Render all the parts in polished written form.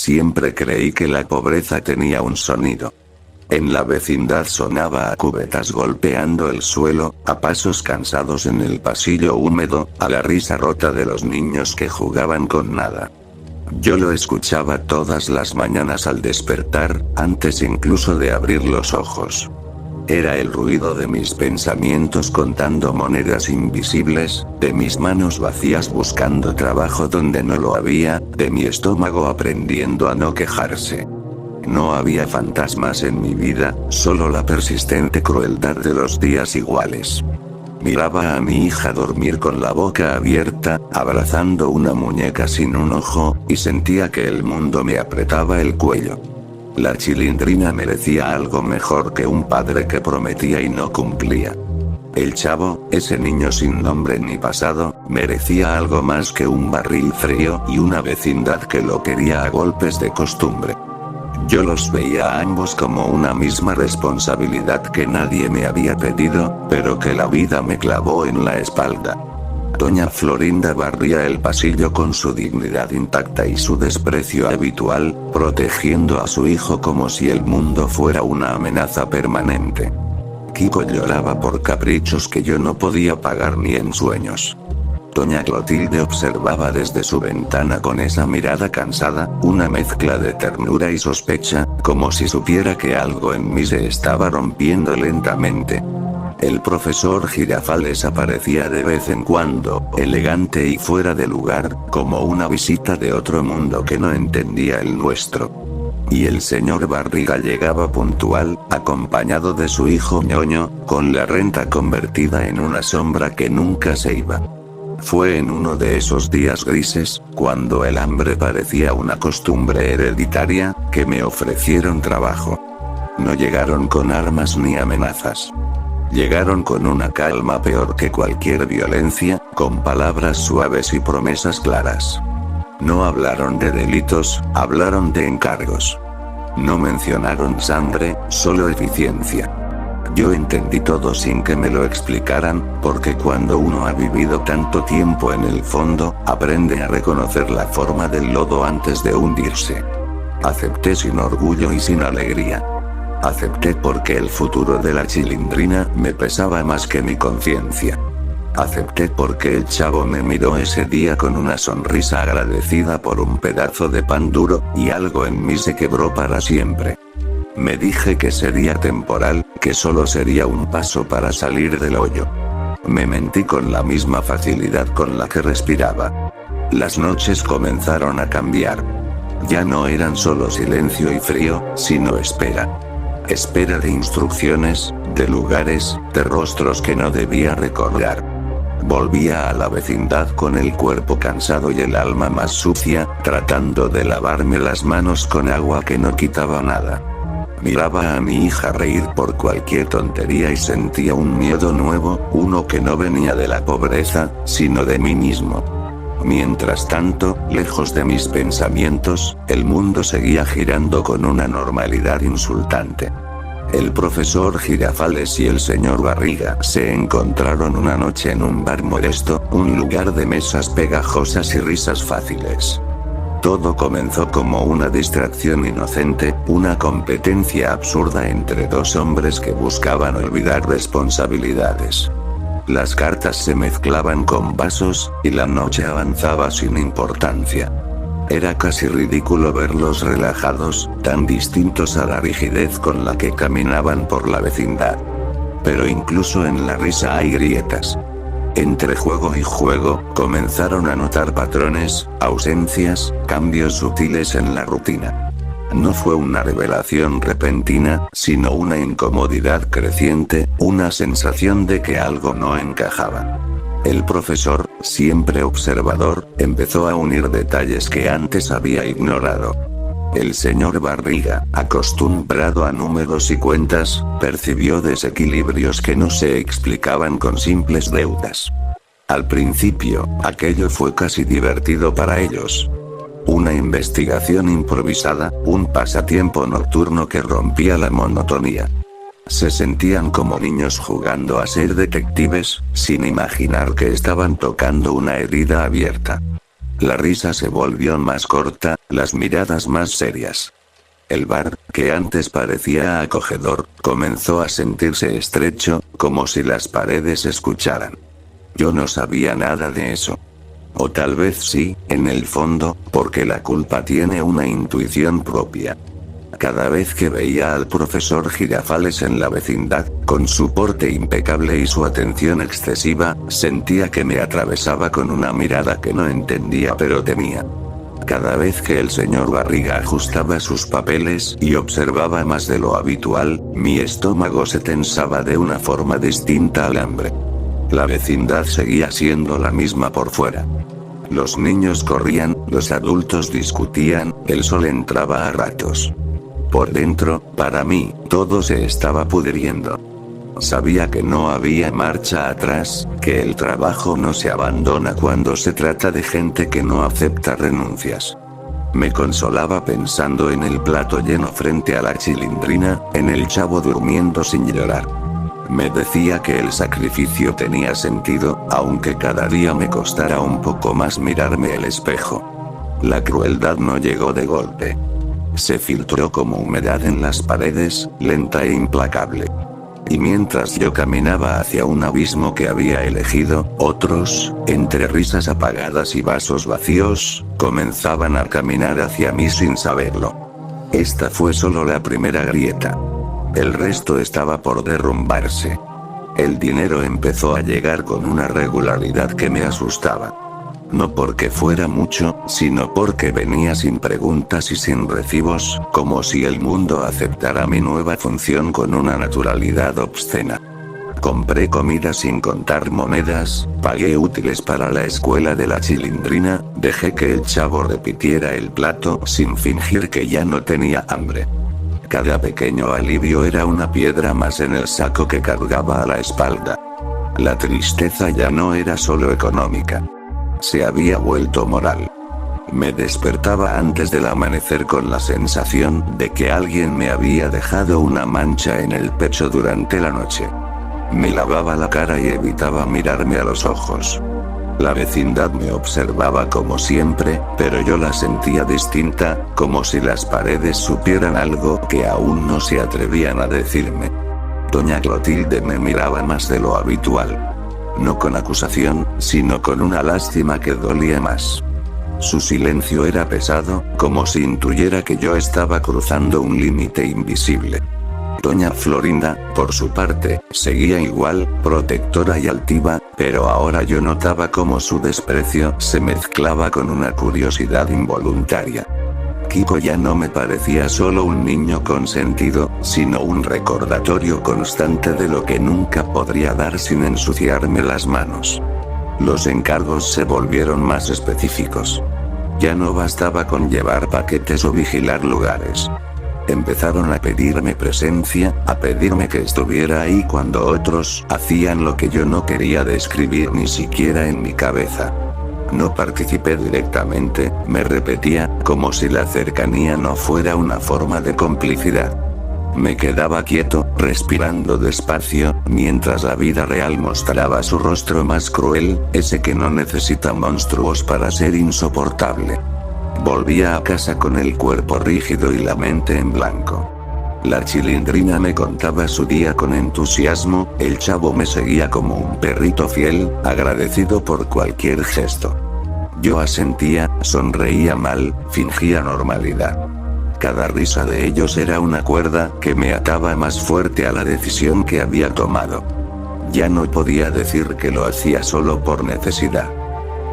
Siempre creí que la pobreza tenía un sonido. En la vecindad sonaba a cubetas golpeando el suelo, a pasos cansados en el pasillo húmedo, a la risa rota de los niños que jugaban con nada. Yo lo escuchaba todas las mañanas al despertar, antes incluso de abrir los ojos. Era el ruido de mis pensamientos contando monedas invisibles, de mis manos vacías buscando trabajo donde no lo había, de mi estómago aprendiendo a no quejarse. No había fantasmas en mi vida, solo la persistente crueldad de los días iguales. Miraba a mi hija dormir con la boca abierta, abrazando una muñeca sin un ojo, y sentía que el mundo me apretaba el cuello. La Chilindrina merecía algo mejor que un padre que prometía y no cumplía. El chavo, ese niño sin nombre ni pasado, merecía algo más que un barril frío y una vecindad que lo quería a golpes de costumbre. Yo los veía a ambos como una misma responsabilidad que nadie me había pedido, pero que la vida me clavó en la espalda. Doña Florinda barría el pasillo con su dignidad intacta y su desprecio habitual, protegiendo a su hijo como si el mundo fuera una amenaza permanente. Kiko lloraba por caprichos que yo no podía pagar ni en sueños. Doña Clotilde observaba desde su ventana con esa mirada cansada, una mezcla de ternura y sospecha, como si supiera que algo en mí se estaba rompiendo lentamente. El profesor Girafales aparecía de vez en cuando, elegante y fuera de lugar, como una visita de otro mundo que no entendía el nuestro. Y el señor Barriga llegaba puntual, acompañado de su hijo Ñoño, con la renta convertida en una sombra que nunca se iba. Fue en uno de esos días grises, cuando el hambre parecía una costumbre hereditaria, que me ofrecieron trabajo. No llegaron con armas ni amenazas. Llegaron con una calma peor que cualquier violencia, con palabras suaves y promesas claras. No hablaron de delitos, hablaron de encargos. No mencionaron sangre, solo eficiencia. Yo entendí todo sin que me lo explicaran, porque cuando uno ha vivido tanto tiempo en el fondo, aprende a reconocer la forma del lodo antes de hundirse. Acepté sin orgullo y sin alegría. Acepté porque el futuro de la Chilindrina me pesaba más que mi conciencia. Acepté porque el chavo me miró ese día con una sonrisa agradecida por un pedazo de pan duro, y algo en mí se quebró para siempre. Me dije que sería temporal, que solo sería un paso para salir del hoyo. Me mentí con la misma facilidad con la que respiraba. Las noches comenzaron a cambiar. Ya no eran solo silencio y frío, sino espera. Espera de instrucciones, de lugares, de rostros que no debía recordar. Volvía a la vecindad con el cuerpo cansado y el alma más sucia, tratando de lavarme las manos con agua que no quitaba nada. Miraba a mi hija reír por cualquier tontería y sentía un miedo nuevo, uno que no venía de la pobreza, sino de mí mismo. Mientras tanto, lejos de mis pensamientos, el mundo seguía girando con una normalidad insultante. El profesor Girafales y el señor Barriga se encontraron una noche en un bar modesto, un lugar de mesas pegajosas y risas fáciles. Todo comenzó como una distracción inocente, una competencia absurda entre dos hombres que buscaban olvidar responsabilidades. Las cartas se mezclaban con vasos, y la noche avanzaba sin importancia. Era casi ridículo verlos relajados, tan distintos a la rigidez con la que caminaban por la vecindad. Pero incluso en la risa hay grietas. Entre juego y juego, comenzaron a notar patrones, ausencias, cambios sutiles en la rutina. No fue una revelación repentina, sino una incomodidad creciente, una sensación de que algo no encajaba. El profesor, siempre observador, empezó a unir detalles que antes había ignorado. El señor Barriga, acostumbrado a números y cuentas, percibió desequilibrios que no se explicaban con simples deudas. Al principio, aquello fue casi divertido para ellos. Una investigación improvisada, un pasatiempo nocturno que rompía la monotonía. Se sentían como niños jugando a ser detectives, sin imaginar que estaban tocando una herida abierta. La risa se volvió más corta, Las miradas más serias. El bar, que antes parecía acogedor, comenzó a sentirse estrecho, como si las paredes escucharan. Yo no sabía nada de eso. O tal vez sí, en el fondo, porque la culpa tiene una intuición propia. Cada vez que veía al profesor Girafales en la vecindad, con su porte impecable y su atención excesiva, sentía que me atravesaba con una mirada que no entendía pero temía. Cada vez que el señor Barriga ajustaba sus papeles y observaba más de lo habitual, mi estómago se tensaba de una forma distinta al hambre. La vecindad seguía siendo la misma por fuera. Los niños corrían, los adultos discutían, el sol entraba a ratos. Por dentro, para mí, todo se estaba pudriendo. Sabía que no había marcha atrás, que el trabajo no se abandona cuando se trata de gente que no acepta renuncias. Me consolaba pensando en el plato lleno frente a la chilindrina, en el chavo durmiendo sin llorar. Me decía que el sacrificio tenía sentido, aunque cada día me costara un poco más mirarme el espejo. La crueldad no llegó de golpe. Se filtró como humedad en las paredes, lenta e implacable. Y mientras yo caminaba hacia un abismo que había elegido, otros, entre risas apagadas y vasos vacíos, comenzaban a caminar hacia mí sin saberlo. Esta fue solo la primera grieta. El resto estaba por derrumbarse. El dinero empezó a llegar con una regularidad que me asustaba. No porque fuera mucho, sino porque venía sin preguntas y sin recibos, como si el mundo aceptara mi nueva función con una naturalidad obscena. Compré comida sin contar monedas, pagué útiles para la escuela de la chilindrina, dejé que el chavo repitiera el plato sin fingir que ya no tenía hambre. Cada pequeño alivio era una piedra más en el saco que cargaba a la espalda. La tristeza ya no era solo económica. Se había vuelto moral. Me despertaba antes del amanecer con la sensación de que alguien me había dejado una mancha en el pecho durante la noche. Me lavaba la cara y evitaba mirarme a los ojos. La vecindad me observaba como siempre, pero yo la sentía distinta, como si las paredes supieran algo que aún no se atrevían a decirme. Doña Clotilde me miraba más de lo habitual. No con acusación, sino con una lástima que dolía más. Su silencio era pesado, como si intuyera que yo estaba cruzando un límite invisible. Doña Florinda, por su parte, seguía igual, protectora y altiva, pero ahora yo notaba cómo su desprecio se mezclaba con una curiosidad involuntaria. Kiko ya no me parecía solo un niño consentido, sino un recordatorio constante de lo que nunca podría dar sin ensuciarme las manos. Los encargos se volvieron más específicos. Ya no bastaba con llevar paquetes o vigilar lugares. Empezaron a pedirme presencia, a pedirme que estuviera ahí cuando otros hacían lo que yo no quería describir ni siquiera en mi cabeza. No participé directamente, me repetía, como si la cercanía no fuera una forma de complicidad. Me quedaba quieto, respirando despacio, mientras la vida real mostraba su rostro más cruel, ese que no necesita monstruos para ser insoportable. Volvía a casa con el cuerpo rígido y la mente en blanco. La chilindrina me contaba su día con entusiasmo, el chavo me seguía como un perrito fiel, agradecido por cualquier gesto. Yo asentía, sonreía mal, fingía normalidad. Cada risa de ellos era una cuerda que me ataba más fuerte a la decisión que había tomado. Ya no podía decir que lo hacía solo por necesidad.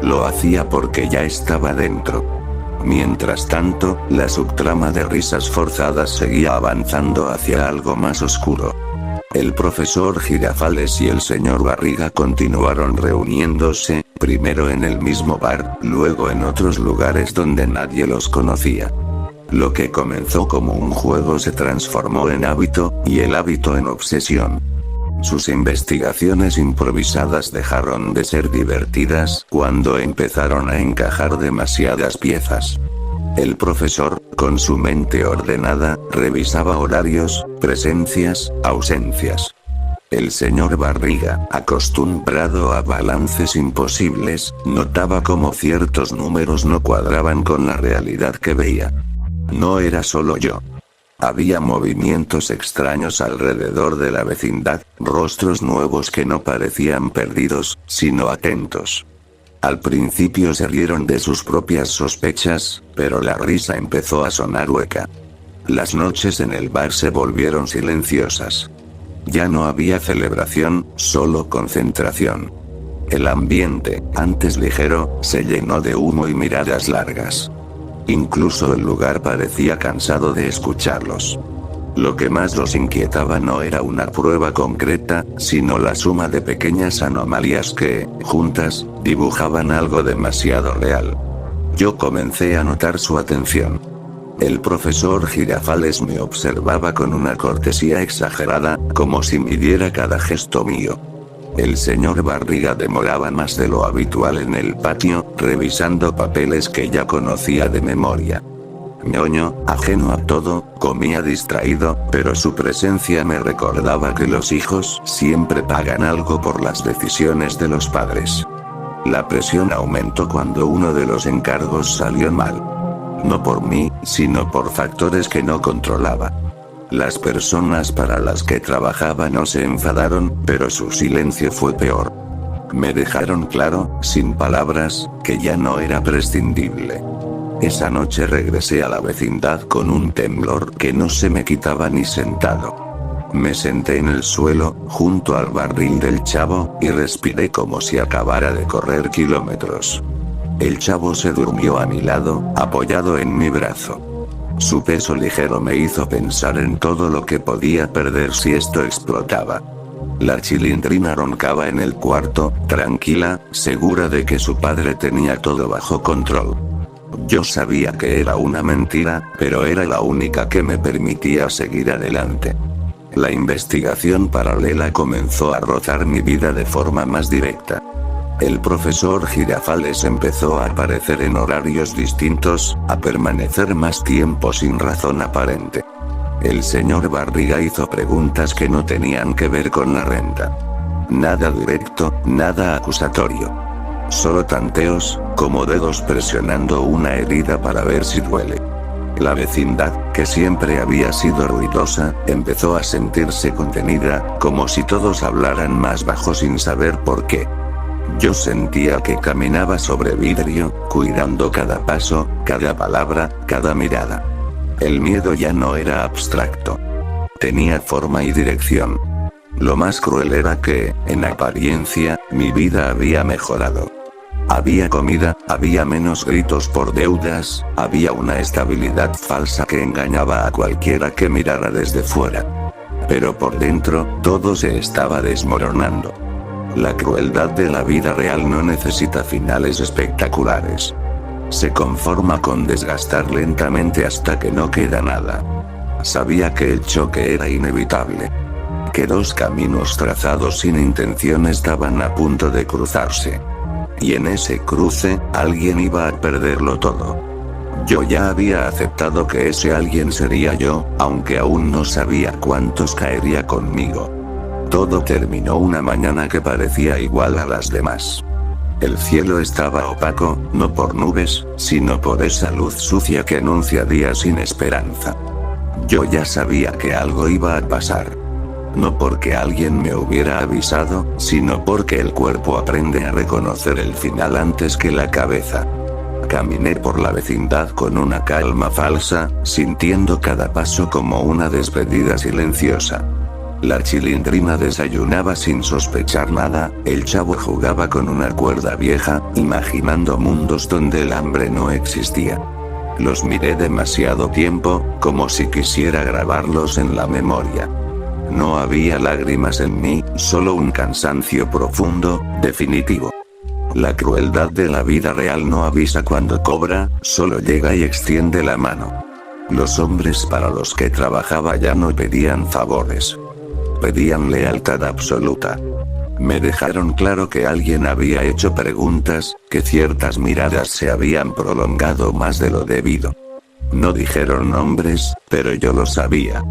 Lo hacía porque ya estaba dentro. Mientras tanto, la subtrama de risas forzadas seguía avanzando hacia algo más oscuro. El profesor Girafales y el señor Barriga continuaron reuniéndose, primero en el mismo bar, luego en otros lugares donde nadie los conocía. Lo que comenzó como un juego se transformó en hábito, y el hábito en obsesión. Sus investigaciones improvisadas dejaron de ser divertidas cuando empezaron a encajar demasiadas piezas. El profesor, con su mente ordenada, revisaba horarios, presencias, ausencias. El señor Barriga, acostumbrado a balances imposibles, notaba cómo ciertos números no cuadraban con la realidad que veía. No era solo yo. Había movimientos extraños alrededor de la vecindad, rostros nuevos que no parecían perdidos, sino atentos. Al principio se rieron de sus propias sospechas, pero la risa empezó a sonar hueca. Las noches en el bar se volvieron silenciosas. Ya no había celebración, solo concentración. El ambiente, antes ligero, se llenó de humo y miradas largas. Incluso el lugar parecía cansado de escucharlos. Lo que más los inquietaba no era una prueba concreta, sino la suma de pequeñas anomalías que, juntas, dibujaban algo demasiado real. Yo comencé a notar su atención. El profesor Girafales me observaba con una cortesía exagerada, como si midiera cada gesto mío. El señor Barriga demoraba más de lo habitual en el patio, revisando papeles que ya conocía de memoria. Ñoño, ajeno a todo, comía distraído, pero su presencia me recordaba que los hijos siempre pagan algo por las decisiones de los padres. La presión aumentó cuando uno de los encargos salió mal. No por mí, sino por factores que no controlaba. Las personas para las que trabajaba no se enfadaron, pero su silencio fue peor. Me dejaron claro, sin palabras, que ya no era prescindible. Esa noche regresé a la vecindad con un temblor que no se me quitaba ni sentado. Me senté en el suelo, junto al barril del chavo, y respiré como si acabara de correr kilómetros. El chavo se durmió a mi lado, apoyado en mi brazo. Su peso ligero me hizo pensar en todo lo que podía perder si esto explotaba. La Chilindrina roncaba en el cuarto, tranquila, segura de que su padre tenía todo bajo control. Yo sabía que era una mentira, pero era la única que me permitía seguir adelante. La investigación paralela comenzó a rozar mi vida de forma más directa. El profesor Girafales empezó a aparecer en horarios distintos, a permanecer más tiempo sin razón aparente. El señor Barriga hizo preguntas que no tenían que ver con la renta. Nada directo, nada acusatorio. Solo tanteos, como dedos presionando una herida para ver si duele. La vecindad, que siempre había sido ruidosa, empezó a sentirse contenida, como si todos hablaran más bajo sin saber por qué. Yo sentía que caminaba sobre vidrio, cuidando cada paso, cada palabra, cada mirada. El miedo ya no era abstracto. Tenía forma y dirección. Lo más cruel era que, en apariencia, mi vida había mejorado. Había comida, había menos gritos por deudas, había una estabilidad falsa que engañaba a cualquiera que mirara desde fuera. Pero por dentro, todo se estaba desmoronando. La crueldad de la vida real no necesita finales espectaculares. Se conforma con desgastar lentamente hasta que no queda nada. Sabía que el choque era inevitable. Que dos caminos trazados sin intención estaban a punto de cruzarse. Y en ese cruce, alguien iba a perderlo todo. Yo ya había aceptado que ese alguien sería yo, aunque aún no sabía cuántos caería conmigo. Todo terminó una mañana que parecía igual a las demás. El cielo estaba opaco, no por nubes, sino por esa luz sucia que anuncia días sin esperanza. Yo ya sabía que algo iba a pasar. No porque alguien me hubiera avisado, sino porque el cuerpo aprende a reconocer el final antes que la cabeza. Caminé por la vecindad con una calma falsa, sintiendo cada paso como una despedida silenciosa. La Chilindrina desayunaba sin sospechar nada, el chavo jugaba con una cuerda vieja, imaginando mundos donde el hambre no existía. Los miré demasiado tiempo, como si quisiera grabarlos en la memoria. No había lágrimas en mí, solo un cansancio profundo, definitivo. La crueldad de la vida real no avisa cuando cobra, solo llega y extiende la mano. Los hombres para los que trabajaba ya no pedían favores. Pedían lealtad absoluta. Me dejaron claro que alguien había hecho preguntas, que ciertas miradas se habían prolongado más de lo debido. No dijeron nombres, pero yo lo sabía.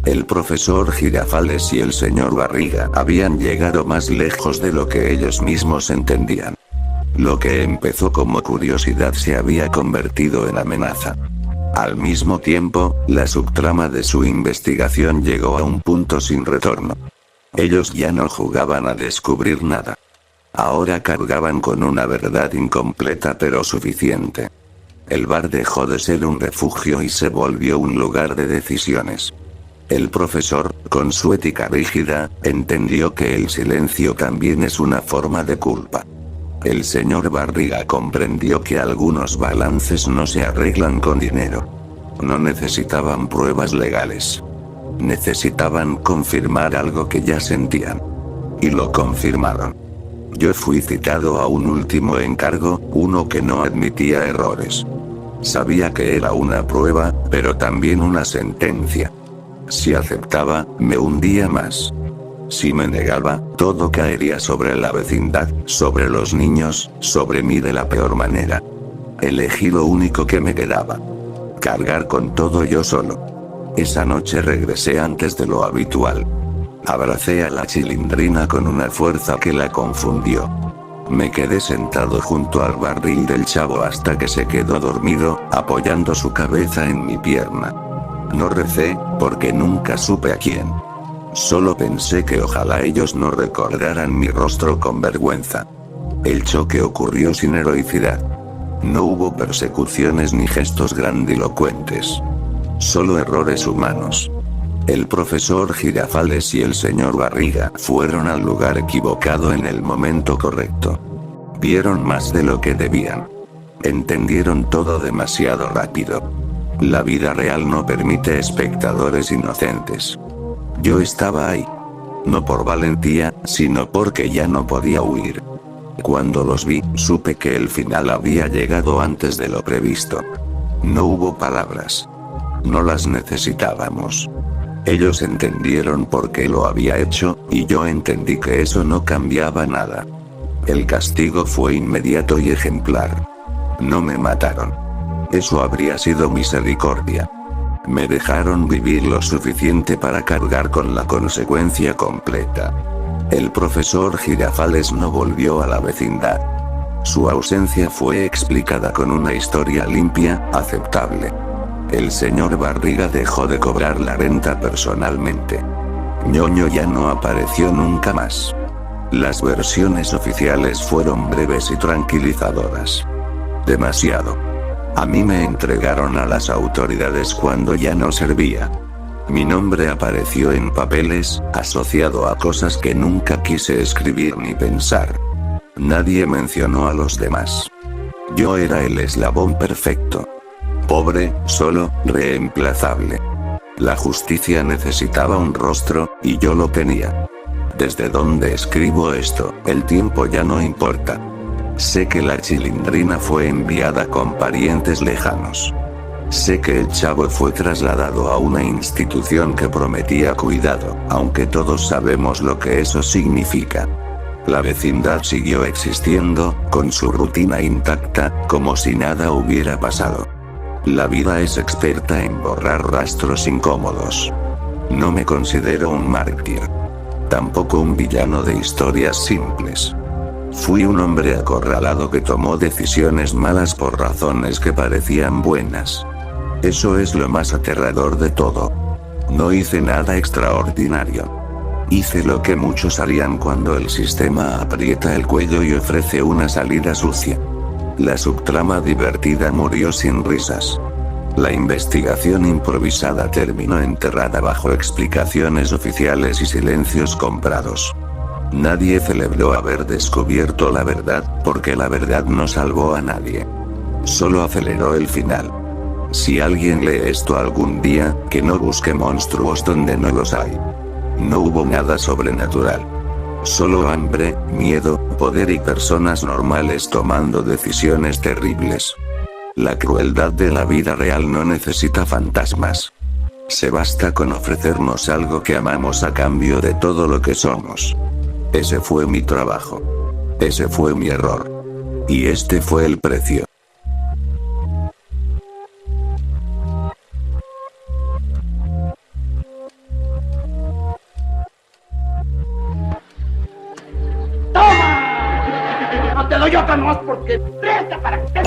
El profesor Girafales y el señor Barriga habían llegado más lejos de lo que ellos mismos entendían. Lo que empezó como curiosidad se había convertido en amenaza. Al mismo tiempo, la subtrama de su investigación llegó a un punto sin retorno. Ellos ya no jugaban a descubrir nada. Ahora cargaban con una verdad incompleta pero suficiente. El bar dejó de ser un refugio y se volvió un lugar de decisiones. El profesor, con su ética rígida, entendió que el silencio también es una forma de culpa. El señor Barriga comprendió que algunos balances no se arreglan con dinero. No necesitaban pruebas legales. Necesitaban confirmar algo que ya sentían. Y lo confirmaron. Yo fui citado a un último encargo, uno que no admitía errores. Sabía que era una prueba, pero también una sentencia. Si aceptaba, me hundía más. Si me negaba, todo caería sobre la vecindad, sobre los niños, sobre mí de la peor manera. Elegí lo único que me quedaba. Cargar con todo yo solo. Esa noche regresé antes de lo habitual. Abracé a la Chilindrina con una fuerza que la confundió. Me quedé sentado junto al barril del chavo hasta que se quedó dormido, apoyando su cabeza en mi pierna. No recé, porque nunca supe a quién. Solo pensé que ojalá ellos no recordaran mi rostro con vergüenza. El choque ocurrió sin heroicidad. No hubo persecuciones ni gestos grandilocuentes. Solo errores humanos. El profesor Girafales y el señor Barriga fueron al lugar equivocado en el momento correcto. Vieron más de lo que debían. Entendieron todo demasiado rápido. La vida real no permite espectadores inocentes. Yo estaba ahí. No por valentía, sino porque ya no podía huir. Cuando los vi, supe que el final había llegado antes de lo previsto. No hubo palabras. No las necesitábamos. Ellos entendieron por qué lo había hecho, y yo entendí que eso no cambiaba nada. El castigo fue inmediato y ejemplar. No me mataron. Eso habría sido misericordia. Me dejaron vivir lo suficiente para cargar con la consecuencia completa. El profesor Girafales no volvió a la vecindad. Su ausencia fue explicada con una historia limpia, aceptable. El señor Barriga dejó de cobrar la renta personalmente. Ñoño ya no apareció nunca más. Las versiones oficiales fueron breves y tranquilizadoras. Demasiado. A mí me entregaron a las autoridades cuando ya no servía. Mi nombre apareció en papeles, asociado a cosas que nunca quise escribir ni pensar. Nadie mencionó a los demás. Yo era el eslabón perfecto. Pobre, solo, reemplazable. La justicia necesitaba un rostro, y yo lo tenía. Desde donde escribo esto, el tiempo ya no importa. Sé que la Chilindrina fue enviada con parientes lejanos. Sé que el chavo fue trasladado a una institución que prometía cuidado, aunque todos sabemos lo que eso significa. La vecindad siguió existiendo, con su rutina intacta, como si nada hubiera pasado. La vida es experta en borrar rastros incómodos. No me considero un mártir. Tampoco un villano de historias simples. Fui un hombre acorralado que tomó decisiones malas por razones que parecían buenas. Eso es lo más aterrador de todo. No hice nada extraordinario. Hice lo que muchos harían cuando el sistema aprieta el cuello y ofrece una salida sucia. La subtrama divertida murió sin risas. La investigación improvisada terminó enterrada bajo explicaciones oficiales y silencios comprados. Nadie celebró haber descubierto la verdad, porque la verdad no salvó a nadie. Solo aceleró el final. Si alguien lee esto algún día, que no busque monstruos donde no los hay. No hubo nada sobrenatural. Solo hambre, miedo, poder y personas normales tomando decisiones terribles. La crueldad de la vida real no necesita fantasmas. Se basta con ofrecernos algo que amamos a cambio de todo lo que somos. Ese fue mi trabajo. Ese fue mi error. Y este fue el precio. doy otra más porque presta para que te...